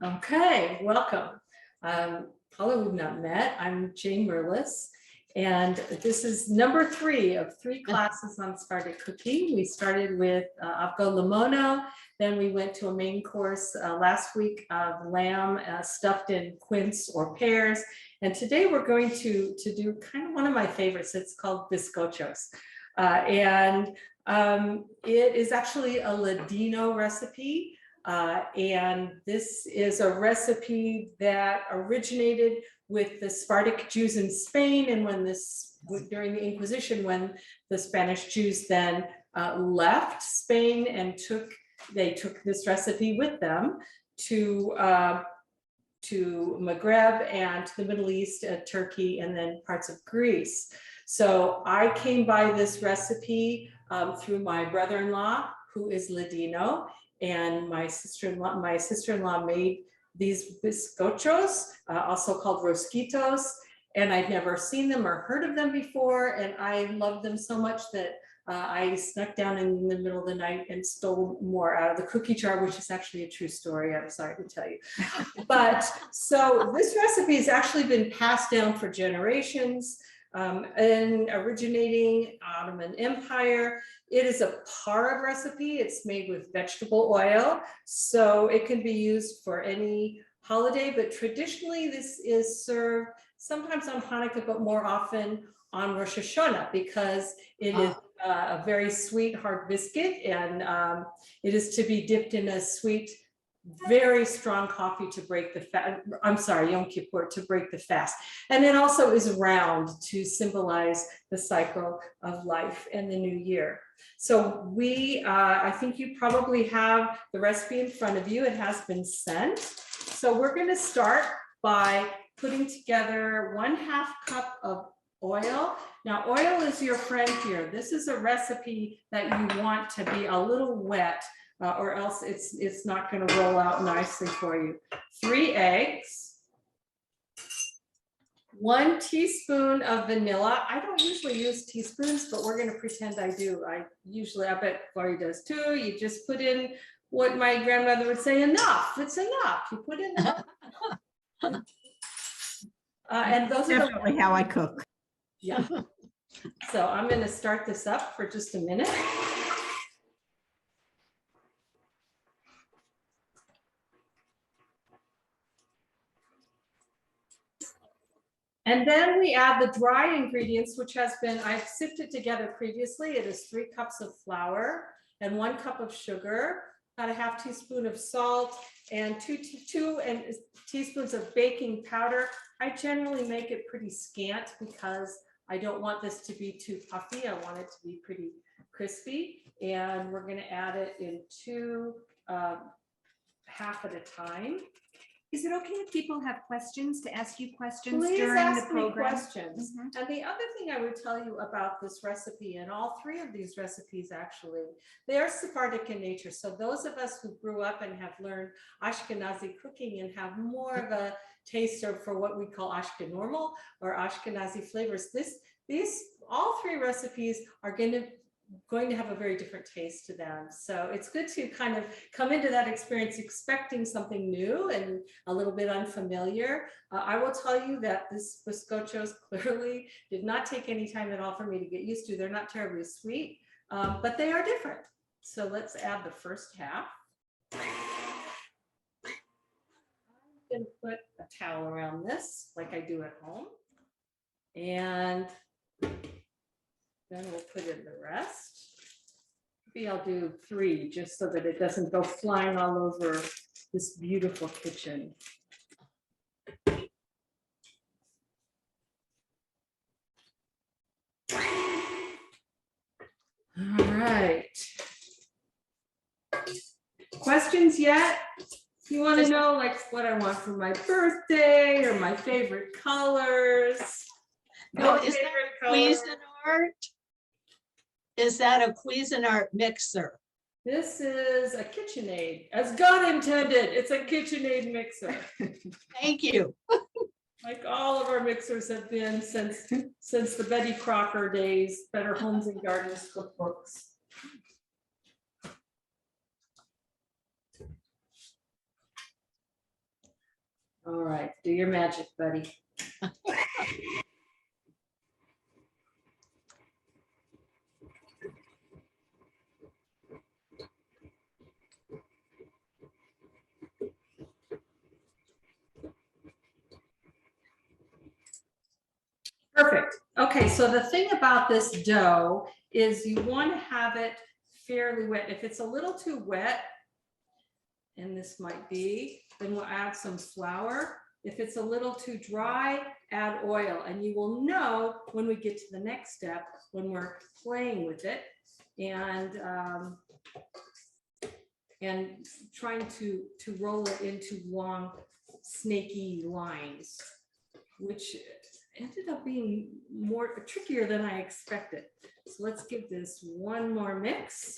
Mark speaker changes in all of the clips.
Speaker 1: Okay, welcome. Paula, we've not met. I'm Jane Merlis, and this is number 3 of 3 classes on Sephardic cooking. We started with avgo limono, then we went to a main course last week of lamb stuffed in quince or pears, and today we're going to do kind of one of my favorites. It's called Biscochos, and it is actually a Ladino recipe. And this is a recipe that originated with the Sephardic Jews in Spain, and during the Inquisition, when the Spanish Jews then left Spain and they took this recipe with them to Maghreb and to the Middle East, Turkey, and then parts of Greece. So I came by this recipe through my brother-in-law, who is Ladino, and my sister-in-law made these biscochos, also called rosquitos, and I'd never seen them or heard of them before, and I loved them so much that I snuck down in the middle of the night and stole more out of the cookie jar, which is actually a true story, I'm sorry to tell you. But so this recipe has actually been passed down for generations. And originating Ottoman Empire. It is a parve recipe. It's made with vegetable oil, so it can be used for any holiday, but traditionally this is served sometimes on Hanukkah, but more often on Rosh Hashanah, because it is a very sweet hard biscuit, and it is to be dipped in a sweet, very strong coffee to break the fast. I'm sorry, Yom Kippur, to break the fast. And it also is round to symbolize the cycle of life and the new year. So I think you probably have the recipe in front of you. It has been sent. So we're going to start by putting together 1/2 cup of oil. Now, oil is your friend here. This is a recipe that you want to be a little wet, or else it's not going to roll out nicely for you. 3 eggs, 1 teaspoon of vanilla. I don't usually use teaspoons, but we're going to pretend I do. I bet Gloria does too. You just put in what my grandmother would say, enough. It's enough. You put in enough. And those are definitely how I cook. Yeah. So I'm going to start this up for just a minute. And then we add the dry ingredients, which I've sifted together previously. It is 3 cups of flour and 1 cup of sugar, about a 1/2 teaspoon of salt, and 2 teaspoons of baking powder. I generally make it pretty scant because I don't want this to be too puffy. I want it to be pretty crispy. And we're going to add it in 2 half at a time.
Speaker 2: Is it okay if people have questions to ask you questions
Speaker 1: Please
Speaker 2: during
Speaker 1: ask
Speaker 2: the program?
Speaker 1: Me questions. Mm-hmm. And the other thing I would tell you about this recipe, and all 3 of these recipes actually, they are Sephardic in nature. So those of us who grew up and have learned Ashkenazi cooking and have more of a taste for what we call Ashkenormal or Ashkenazi flavors, all 3 recipes are going to have a very different taste to them. So it's good to kind of come into that experience expecting something new and a little bit unfamiliar. I will tell you that this biscochos clearly did not take any time at all for me to get used to. They're not terribly sweet, but they are different. So let's add the first half. I'm going to put a towel around this like I do at home. And then we'll put in the rest. Maybe I'll do 3 just so that it doesn't go flying all over this beautiful kitchen. All right. Questions yet? You want to know like what I want for my birthday or my favorite colors?
Speaker 3: No, is that Cuisinart? Is that a Cuisinart mixer?
Speaker 1: This is a KitchenAid, as God intended. It's a KitchenAid mixer.
Speaker 3: Thank you.
Speaker 1: Like all of our mixers have been since the Betty Crocker days, Better Homes and Gardens cookbooks. All right, do your magic, buddy. Perfect. Okay, so the thing about this dough is you want to have it fairly wet. If it's a little too wet, and this might be, then we'll add some flour. If it's a little too dry, add oil, and you will know when we get to the next step when we're playing with it and trying to roll it into long, snaky lines, which ended up being trickier than I expected. So let's give this one more mix.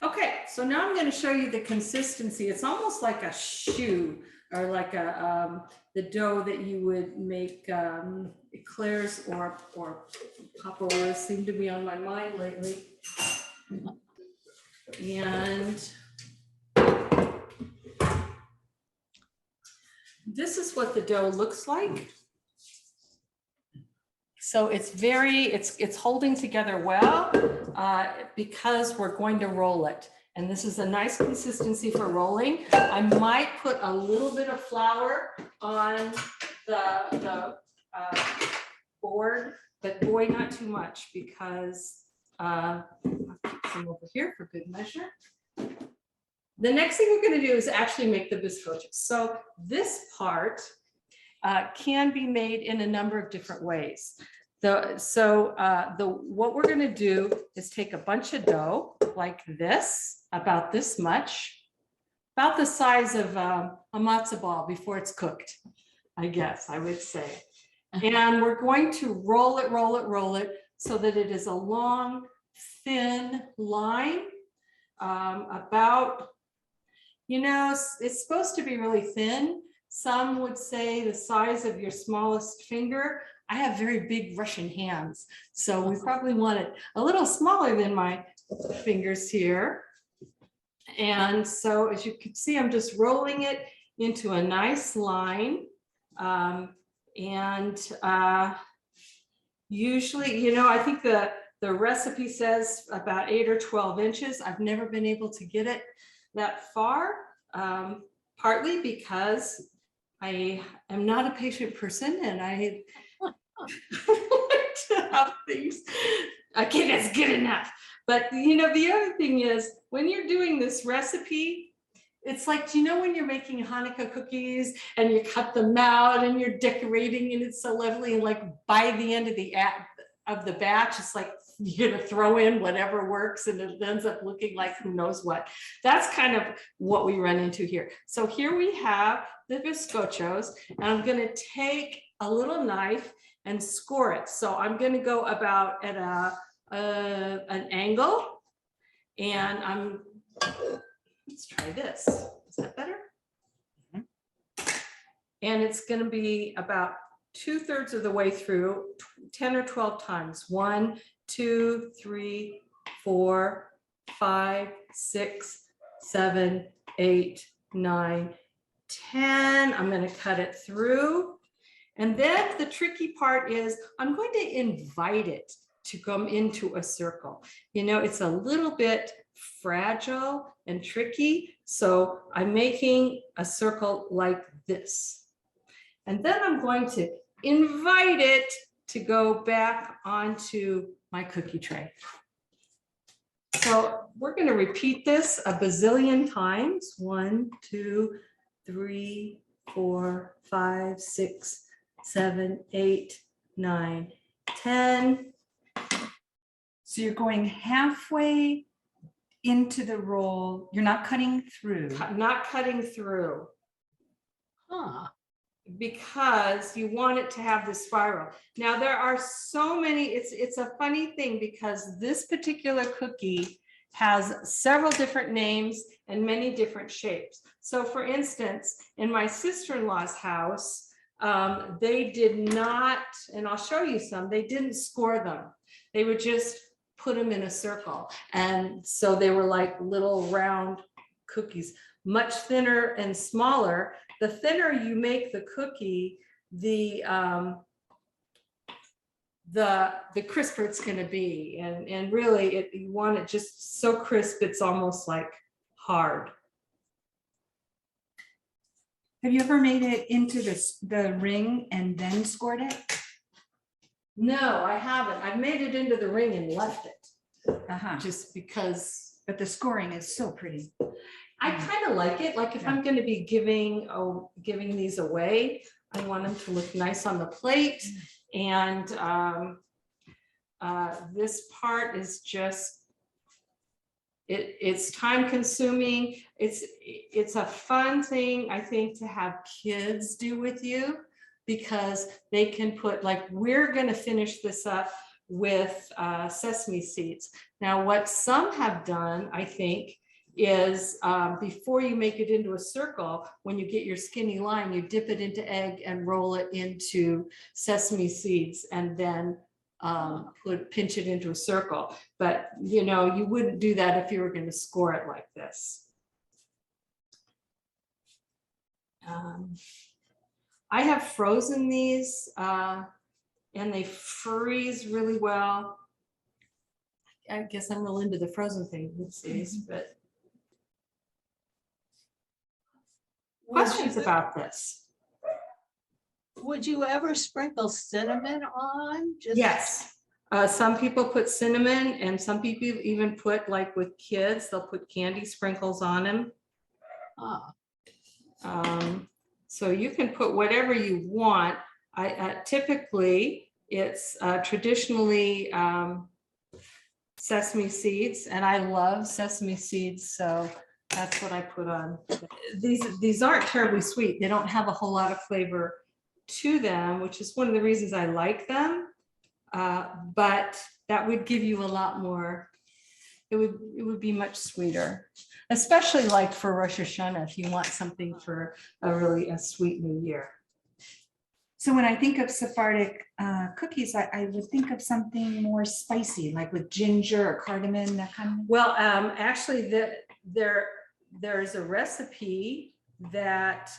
Speaker 1: Okay, so now I'm going to show you the consistency. It's almost like a choux or like the dough that you would make eclairs or paparoras seem to be on my mind lately. And this is what the dough looks like. So it's holding together well because we're going to roll it. And this is a nice consistency for rolling. I might put a little bit of flour on the board, but boy, not too much because I'll keep some over here for good measure. The next thing we're going to do is actually make the biscochos. So this part can be made in a number of different ways. What we're going to do is take a bunch of dough like this, about this much, about the size of a matzo ball before it's cooked, I guess I would say. And we're going to roll it so that it is a long, thin line, about, it's supposed to be really thin. Some would say the size of your smallest finger. I have very big Russian hands, so we probably want it a little smaller than my fingers here. And so as you can see, I'm just rolling it into a nice line. Usually, I think the recipe says about 8 or 12 inches. I've never been able to get it that far, partly because I am not a patient person and I like to have things. Okay, that's good enough. But the other thing is when you're doing this recipe, it's like, when you're making Hanukkah cookies and you cut them out and you're decorating and it's so lovely, and like by the end of the batch, it's like you're gonna throw in whatever works and it ends up looking like who knows what. That's kind of what we run into here. So here we have the biscochos, and I'm gonna take a little knife and score it. So I'm gonna go about at an angle, and let's try this. Is that better? And it's gonna be about 2/3 of the way through, 10 or 12 times. 1, 2, 3, 4, 5, 6, 7, 8, 9, 10. I'm going to cut it through. And then the tricky part is I'm going to invite it to come into a circle. It's a little bit fragile and tricky. So I'm making a circle like this. And then I'm going to invite it to go back onto my cookie tray. So we're going to repeat this a bazillion times. 1, 2, 3, 4, 5, 6, 7, 8, 9, 10.
Speaker 2: So you're going halfway into the roll. You're not cutting through.
Speaker 1: Not cutting through.
Speaker 3: Huh.
Speaker 1: Because you want it to have the spiral. Now there are so many, it's a funny thing because this particular cookie has several different names and many different shapes. So for instance, in my sister-in-law's house, They did not, and I'll show you some, they didn't score them. They would just put them in a circle. And so they were like little round cookies, much thinner and smaller. The thinner you make the cookie, the crisper it's going to be, and really you want it just so crisp it's almost like hard.
Speaker 2: Have you ever made it into the ring and then scored it?
Speaker 1: No, I haven't. I've made it into the ring and left it
Speaker 2: Uh-huh.
Speaker 1: just because
Speaker 2: But the scoring is so pretty.
Speaker 1: I kind of like it. Like if I'm going to be giving these away, I want them to look nice on the plate. And this part is just, it's time consuming. It's a fun thing, I think, to have kids do with you, because they can put, like, we're going to finish this up with sesame seeds. Now, what some have done, I think, is before you make it into a circle, when you get your skinny line, you dip it into egg and roll it into sesame seeds, and then pinch it into a circle. But you know, you wouldn't do that if you were going to score it like this. I have frozen these and they freeze really well. I guess I'm real into the frozen thing these days, but questions about this?
Speaker 3: Would you ever sprinkle cinnamon on? Just
Speaker 1: Yes. Some people put cinnamon, and some people even put, like with kids, they'll put candy sprinkles on them. So you can put whatever you want. I typically, it's traditionally sesame seeds, and I love sesame seeds, so that's what I put on. These aren't terribly sweet. They don't have a whole lot of flavor to them, which is one of the reasons I like them. But that would give you a lot more. It would be much sweeter, especially like for Rosh Hashanah, if you want something for a sweet New Year.
Speaker 2: So when I think of Sephardic cookies, I would think of something more spicy, like with ginger or cardamom, that kind of.
Speaker 1: Well, actually, there's a recipe that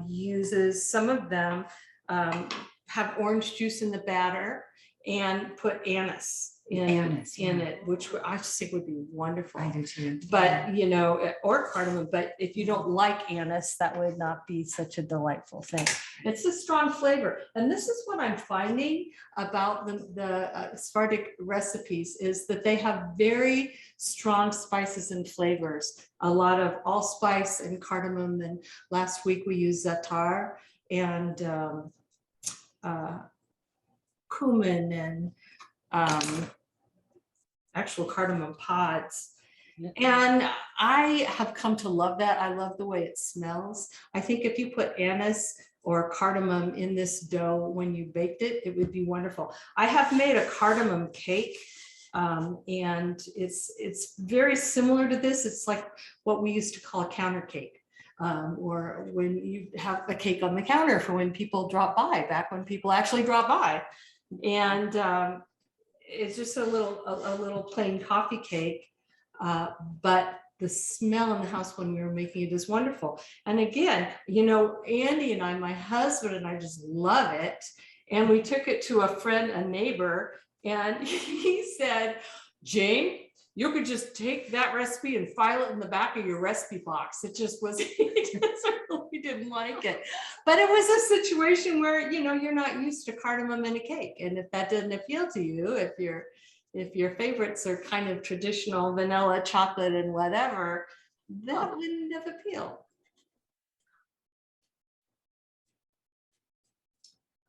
Speaker 1: uses, some of them have orange juice in the batter and put anise in it, which I just think would be wonderful.
Speaker 2: I do too.
Speaker 1: But you know, or cardamom. But if you don't like anise, that would not be such a delightful thing. It's a strong flavor, and this is what I'm finding about the Sephardic recipes, is that they have very strong spices and flavors. A lot of allspice and cardamom, and last week we used za'atar and cumin and actual cardamom pods. And I have come to love that. I love the way it smells. I think if you put anise or cardamom in this dough when you baked it, it would be wonderful. I have made a cardamom cake, and it's very similar to this. It's like what we used to call a counter cake. Or when you have a cake on the counter for when people drop by, back when people actually drop by. And it's just a little plain coffee cake, but the smell in the house when we were making it is wonderful. And again, you know, Andy and I, my husband and I, just love it. And we took it to a friend, a neighbor, and he said, "Jane, you could just take that recipe and file it in the back of your recipe box." It just was, he just really didn't like it. But it was a situation where, you know, you're not used to cardamom in a cake. And if that didn't appeal to you, if your favorites are kind of traditional vanilla, chocolate, and whatever, that wouldn't have appealed.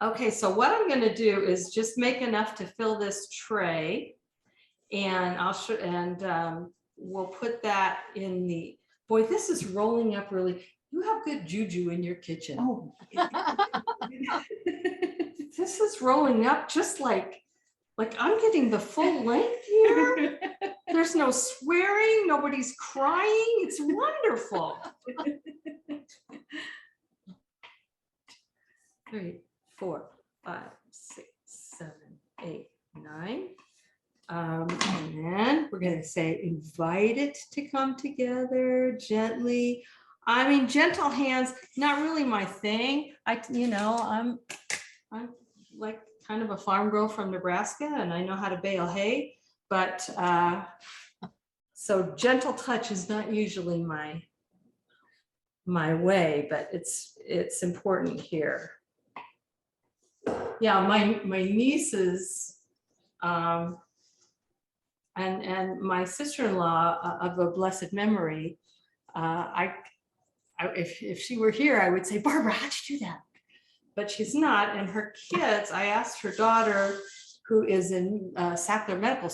Speaker 1: Okay, so what I'm going to do is just make enough to fill this tray. And I'll show, and we'll put that in the, boy, this is rolling up really. You have good juju in your kitchen.
Speaker 2: Oh.
Speaker 1: This is rolling up just like I'm getting the full length here. There's no swearing, nobody's crying. It's wonderful. 3, 4, 5, 6, 7, 8, 9. And then we're going to say, invite it to come together gently. I mean, gentle hands, not really my thing. I'm like kind of a farm girl from Nebraska, and I know how to bale hay, but so gentle touch is not usually my way, but it's important here. Yeah, my nieces and my sister-in-law of a blessed memory, if she were here, I would say, Barbara, how'd you do that? But she's not. And her kids, I asked her daughter, who is in Sackler Medical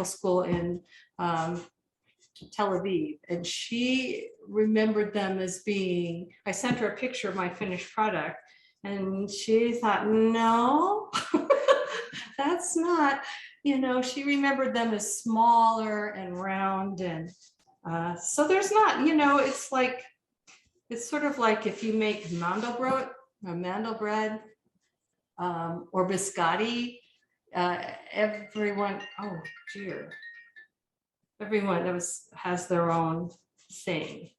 Speaker 1: School in Tel Aviv, and she remembered them as being, I sent her a picture of my finished product, and she thought, no, that's not, she remembered them as smaller and round. And so there's not, it's sort of like if you make mandelbrot or mandelbread or biscotti, everyone, oh dear. Everyone has their own saying.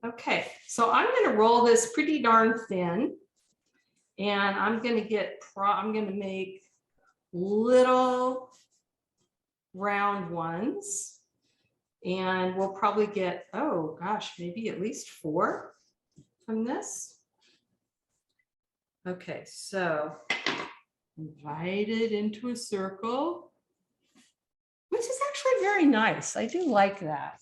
Speaker 1: Okay, so I'm going to roll this pretty darn thin, and I'm going to make little round ones, and we'll probably get, oh gosh, maybe at least 4 from this. Okay, so invite it into a circle, which is actually very nice. I do like that.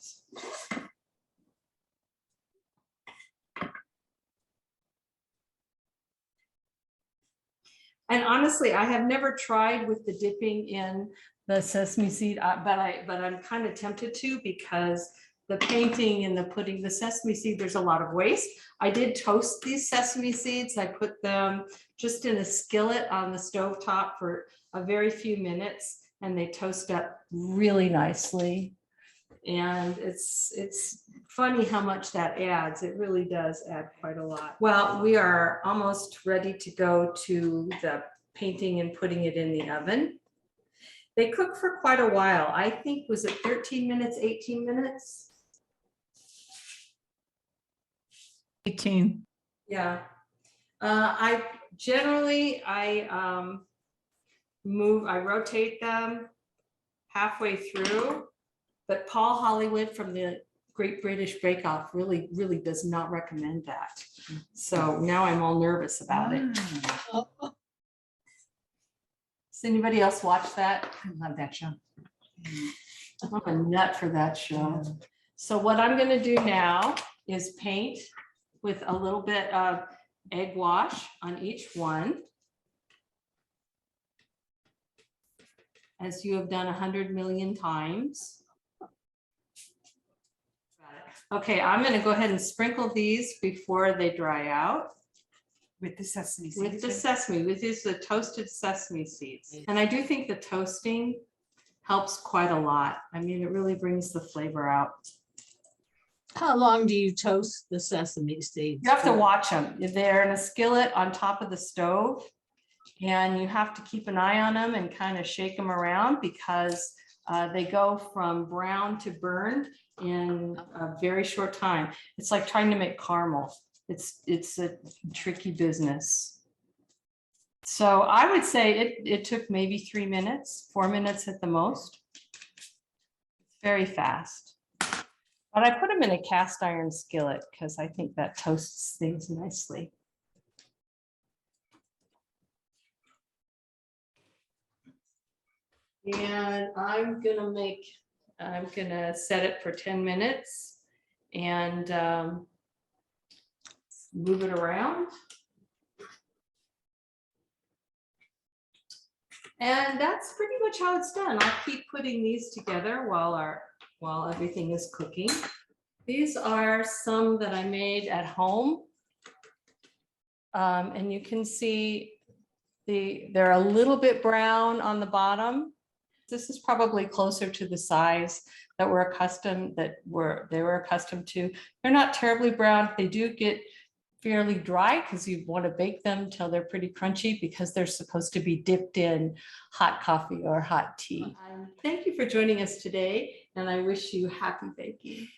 Speaker 1: And honestly, I have never tried with the dipping in the sesame seed, but I'm kind of tempted to, because the painting and the putting the sesame seed, there's a lot of waste. I did toast these sesame seeds. I put them just in a skillet on the stovetop for a very few minutes, and they toast up really nicely. And it's funny how much that adds. It really does add quite a lot. Well, we are almost ready to go to the painting and putting it in the oven. They cook for quite a while. I think, was it 13 minutes, 18 minutes?
Speaker 4: 18.
Speaker 1: Yeah. I rotate them halfway through, but Paul Hollywood from the Great British Bake Off really does not recommend that. So now I'm all nervous about it. Does anybody else watch that?
Speaker 2: I love that show.
Speaker 1: I'm a nut for that show. So what I'm going to do now is paint with a little bit of egg wash on each one, as you have done 100 million times. Okay, I'm going to go ahead and sprinkle these before they dry out.
Speaker 2: With the sesame seeds.
Speaker 1: With the sesame, with the toasted sesame seeds. And I do think the toasting helps quite a lot. I mean, it really brings the flavor out.
Speaker 3: How long do you toast the sesame seeds?
Speaker 1: You have to watch them. They're in a skillet on top of the stove, and you have to keep an eye on them and kind of shake them around, because they go from brown to burned in a very short time. It's like trying to make caramel. It's a tricky business. So I would say it took maybe 3 minutes, 4 minutes at the most. It's very fast. But I put them in a cast iron skillet because I think that toasts things nicely. And I'm gonna set it for 10 minutes and move it around. And that's pretty much how it's done. I'll keep putting these together while everything is cooking. These are some that I made at home. And you can see they're a little bit brown on the bottom. This is probably closer to the size that they were accustomed to. They're not terribly brown. They do get fairly dry because you want to bake them till they're pretty crunchy because they're supposed to be dipped in hot coffee or hot tea. Thank you for joining us today, and I wish you happy baking.